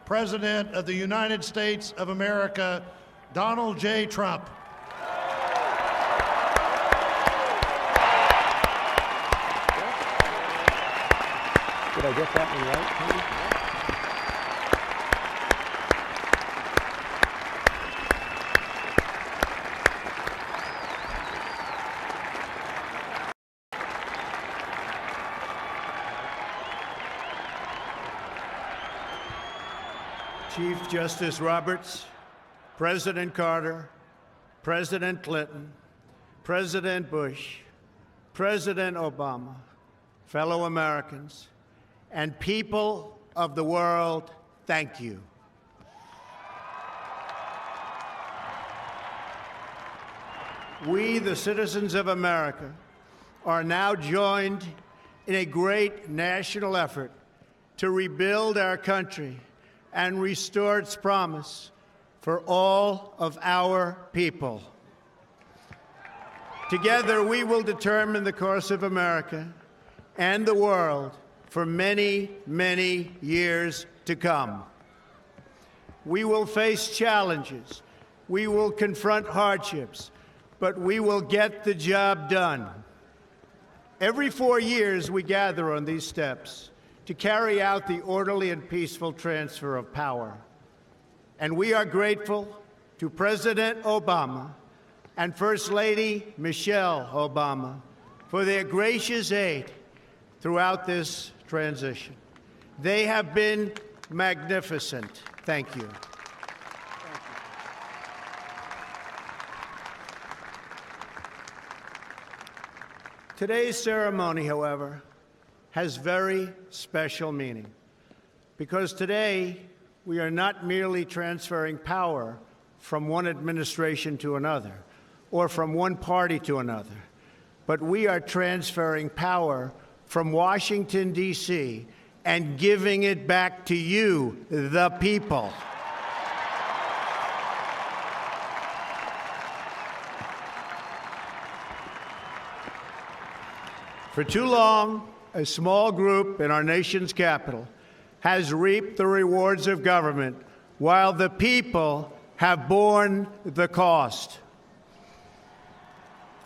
President of the United States of America, Donald J. Trump. Did I get that one right? Chief Justice Roberts, President Carter, President Clinton, President Bush, President Obama, fellow Americans, and people of the world, thank you. We, the citizens of America, are now joined in a great national effort to rebuild our country and restore its promise for all of our people. Together, we will determine the course of America and the world for many, many years to come. We will face challenges. We will confront hardships, but we will get the job done. Every 4 years, we gather on these steps to carry out the orderly and peaceful transfer of power. And we are grateful to President Obama and First Lady Michelle Obama for their gracious aid throughout this transition. They have been magnificent. Thank you. Today's ceremony, however, has very special meaning, because today we are not merely transferring power from one administration to another or from one party to another, but we are transferring power from Washington, D.C., and giving it back to you, the people. For too long, a small group in our nation's capital has reaped the rewards of government while the people have borne the cost.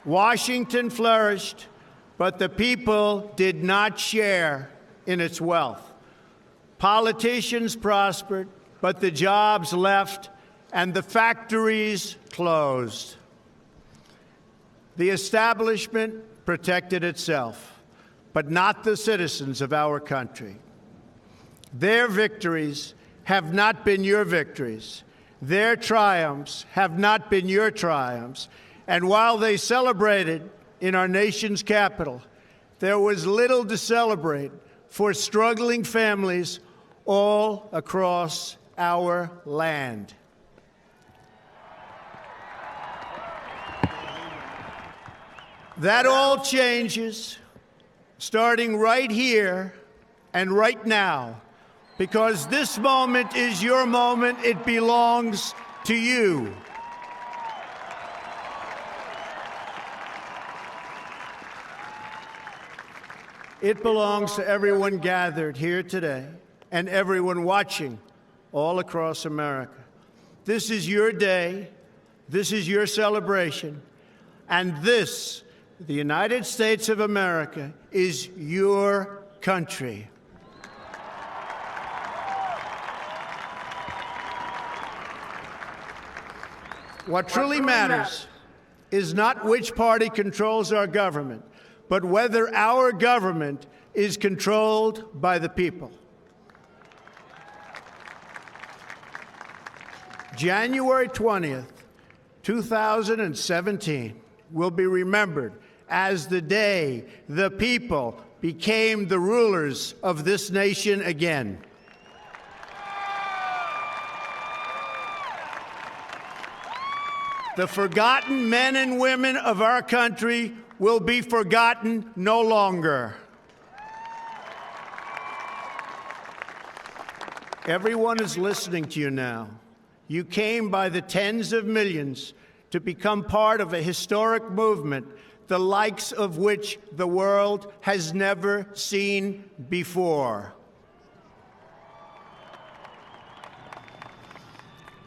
Washington flourished, but the people did not share in its wealth. Politicians prospered, but the jobs left and the factories closed. The establishment protected itself, but not the citizens of our country. Their victories have not been your victories. Their triumphs have not been your triumphs. And while they celebrated in our nation's capital, there was little to celebrate for struggling families all across our land. That all changes starting right here and right now, because this moment is your moment. It belongs to you. It belongs to everyone gathered here today and everyone watching all across America. This is your day. This is your celebration. And this, the United States of America, is your country. What truly matters is not which party controls our government, but whether our government is controlled by the people. January 20th, 2017 will be remembered as the day the people became the rulers of this nation again. The forgotten men and women of our country will be forgotten no longer. Everyone is listening to you now. You came by the tens of millions to become part of a historic movement, the likes of which the world has never seen before.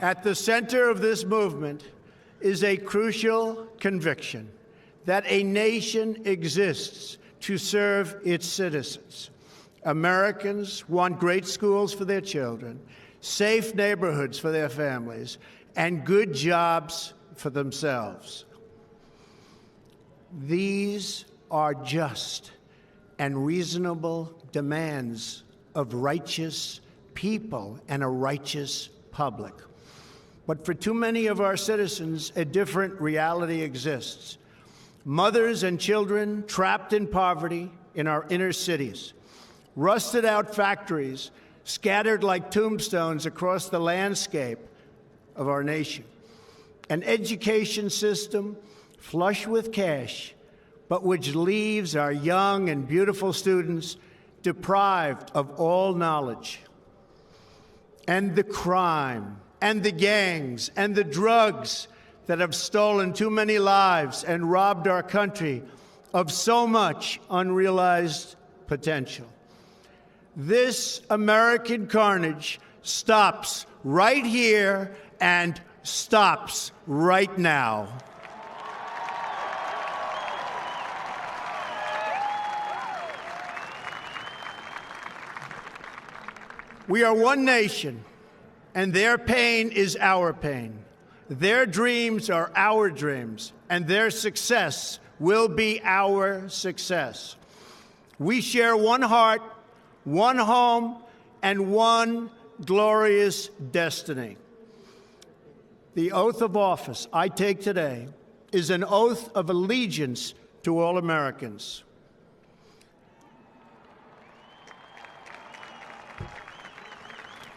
At the center of this movement is a crucial conviction that a nation exists to serve its citizens. Americans want great schools for their children, safe neighborhoods for their families, and good jobs for themselves. These are just and reasonable demands of righteous people and a righteous public. But for too many of our citizens, a different reality exists. Mothers and children trapped in poverty in our inner cities, rusted out factories scattered like tombstones across the landscape of our nation, an education system flush with cash, but which leaves our young and beautiful students deprived of all knowledge. And the crime, and the gangs, and the drugs that have stolen too many lives and robbed our country of so much unrealized potential. This American carnage stops right here and stops right now. We are one nation, and their pain is our pain. Their dreams are our dreams, and their success will be our success. We share one heart, one home, and one glorious destiny. The oath of office I take today is an oath of allegiance to all Americans.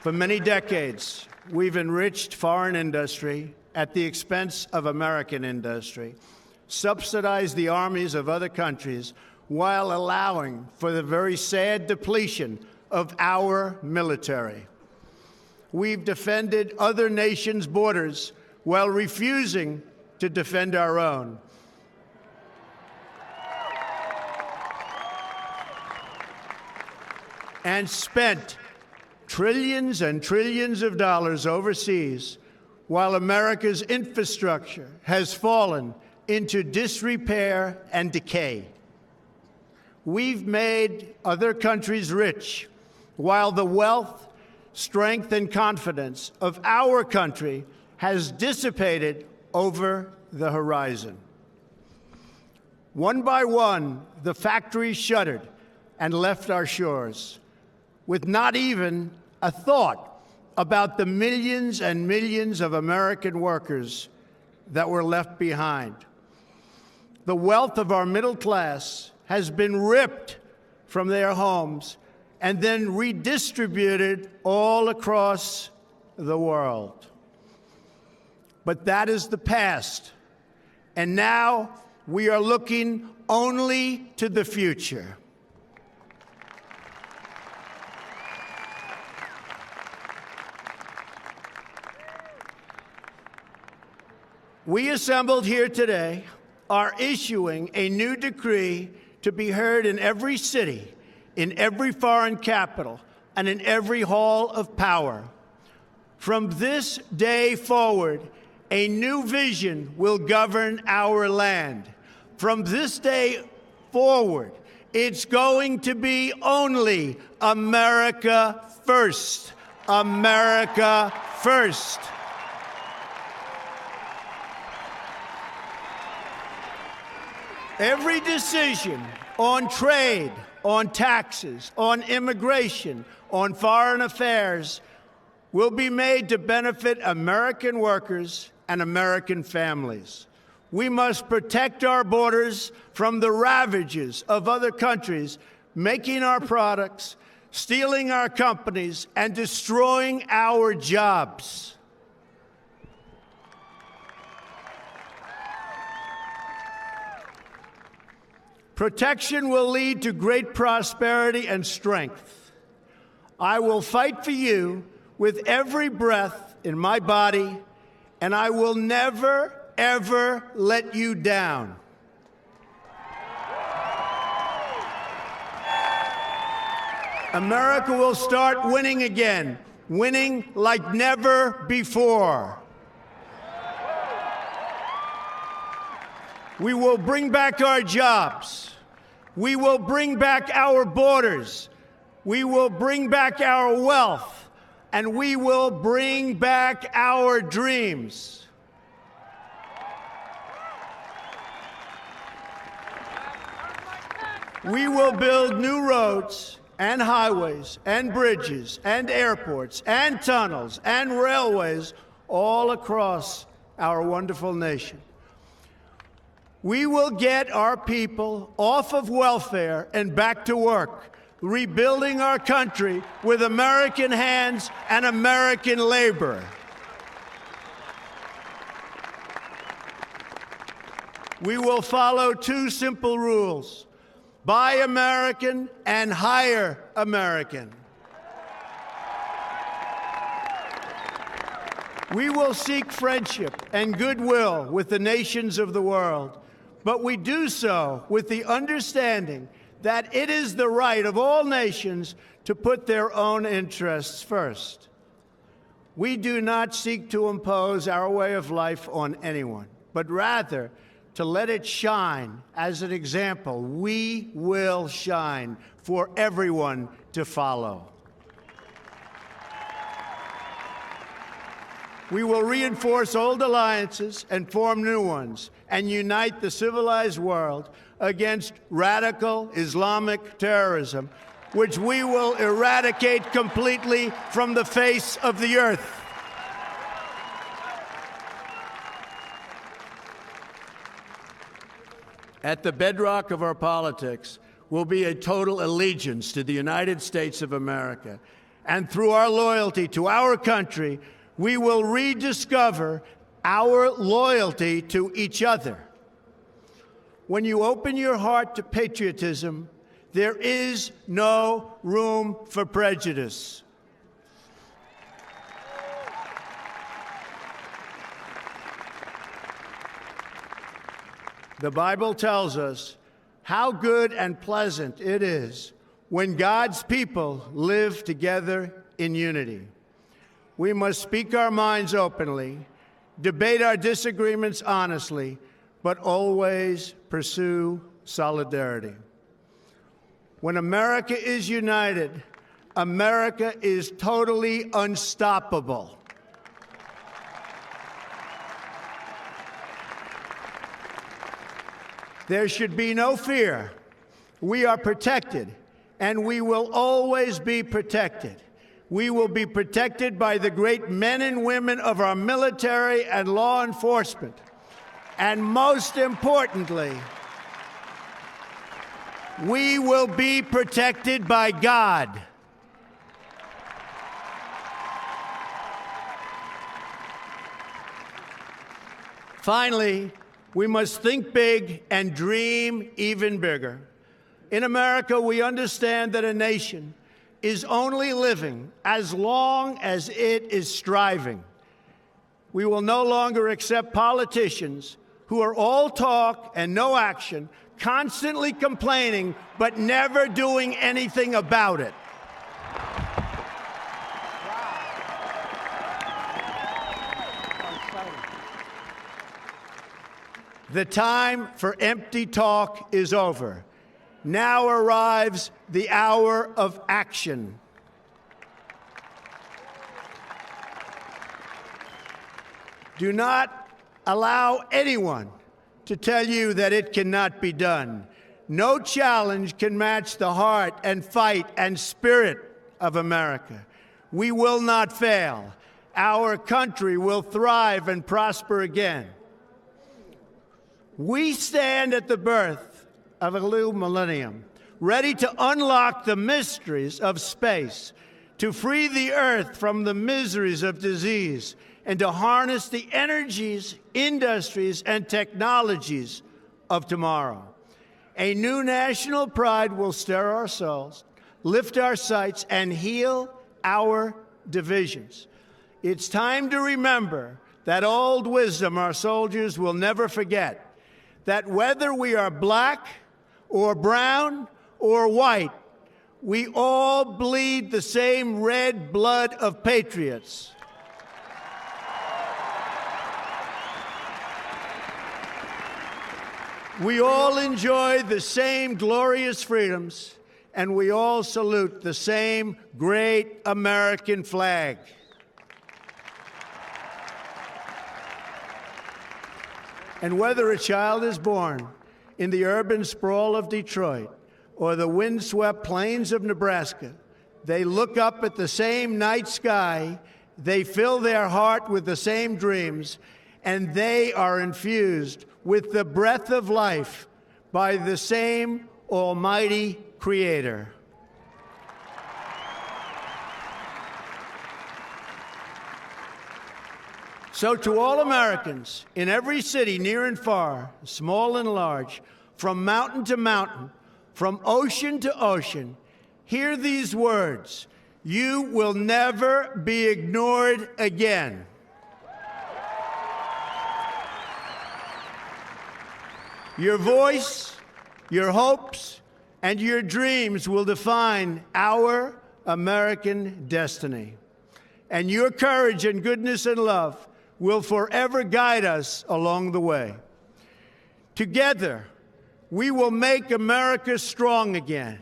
For many decades, we've enriched foreign industry at the expense of American industry, subsidized the armies of other countries while allowing for the very sad depletion of our military. We've defended other nations' borders while refusing to defend our own. And spent trillions and trillions of dollars overseas while America's infrastructure has fallen into disrepair and decay. We've made other countries rich while the wealth, strength, and confidence of our country has dissipated over the horizon. One by one, the factories shuttered and left our shores, with not even a thought about the millions and millions of American workers that were left behind. The wealth of our middle class has been ripped from their homes and then redistributed all across the world. But that is the past, and now we are looking only to the future. We assembled here today are issuing a new decree to be heard in every city, in every foreign capital, and in every hall of power. From this day forward, a new vision will govern our land. From this day forward, it's going to be only America first. America first. Every decision on trade, on taxes, on immigration, on foreign affairs will be made to benefit American workers and American families. We must protect our borders from the ravages of other countries making our products, stealing our companies, and destroying our jobs. Protection will lead to great prosperity and strength. I will fight for you with every breath in my body, and I will never, ever let you down. America will start winning again winning like never before. We will bring back our jobs. We will bring back our borders. We will bring back our wealth. And we will bring back our dreams. We will build new roads and highways and bridges and airports and tunnels and railways all across our wonderful nation. We will get our people off of welfare and back to work, rebuilding our country with American hands and American labor. We will follow two simple rules: buy American and hire American. We will seek friendship and goodwill with the nations of the world, but we do so with the understanding that it is the right of all nations to put their own interests first. We do not seek to impose our way of life on anyone, but rather to let it shine as an example. We will shine for everyone to follow. We will reinforce old alliances and form new ones and unite the civilized world against radical Islamic terrorism, which we will eradicate completely from the face of the earth. At the bedrock of our politics will be a total allegiance to the United States of America. And through our loyalty to our country, we will rediscover our loyalty to each other. When you open your heart to patriotism, there is no room for prejudice. The Bible tells us how good and pleasant it is when God's people live together in unity. We must speak our minds openly, debate our disagreements honestly, but always pursue solidarity. When America is united, America is totally unstoppable. There should be no fear. We are protected, and we will always be protected. We will be protected by the great men and women of our military and law enforcement. And most importantly, we will be protected by God. Finally, we must think big and dream even bigger. In America, we understand that a nation is only living as long as it is striving. We will no longer accept politicians who are all talk and no action, constantly complaining but never doing anything about it. The time for empty talk is over. Now arrives the hour of action. Do not allow anyone to tell you that it cannot be done. No challenge can match the heart and fight and spirit of America. We will not fail. Our country will thrive and prosper again. We stand at the birth of a new millennium, ready to unlock the mysteries of space, to free the earth from the miseries of disease, and to harness the energies, industries, and technologies of tomorrow. A new national pride will stir our souls, lift our sights, and heal our divisions. It's time to remember that old wisdom our soldiers will never forget, that whether we are black or brown or white, We all bleed the same red blood of patriots. We all enjoy the same glorious freedoms, and we all salute the same great American flag. And whether a child is born in the urban sprawl of Detroit or the windswept plains of Nebraska, they look up at the same night sky, they fill their heart with the same dreams, and they are infused with the breath of life by the same almighty Creator. So to all Americans in every city, near and far, small and large, from mountain to mountain, from ocean to ocean, hear these words: you will never be ignored again. Your voice, your hopes, and your dreams will define our American destiny. And your courage and goodness and love will forever guide us along the way. Together, we will make America strong again.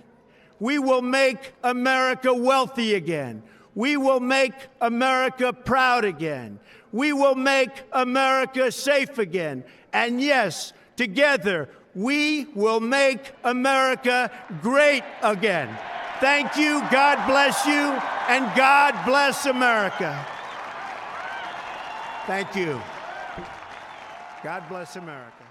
We will make America wealthy again. We will make America proud again. We will make America safe again. And yes, together, we will make America great again. Thank you, God bless you, and God bless America. Thank you. God bless America.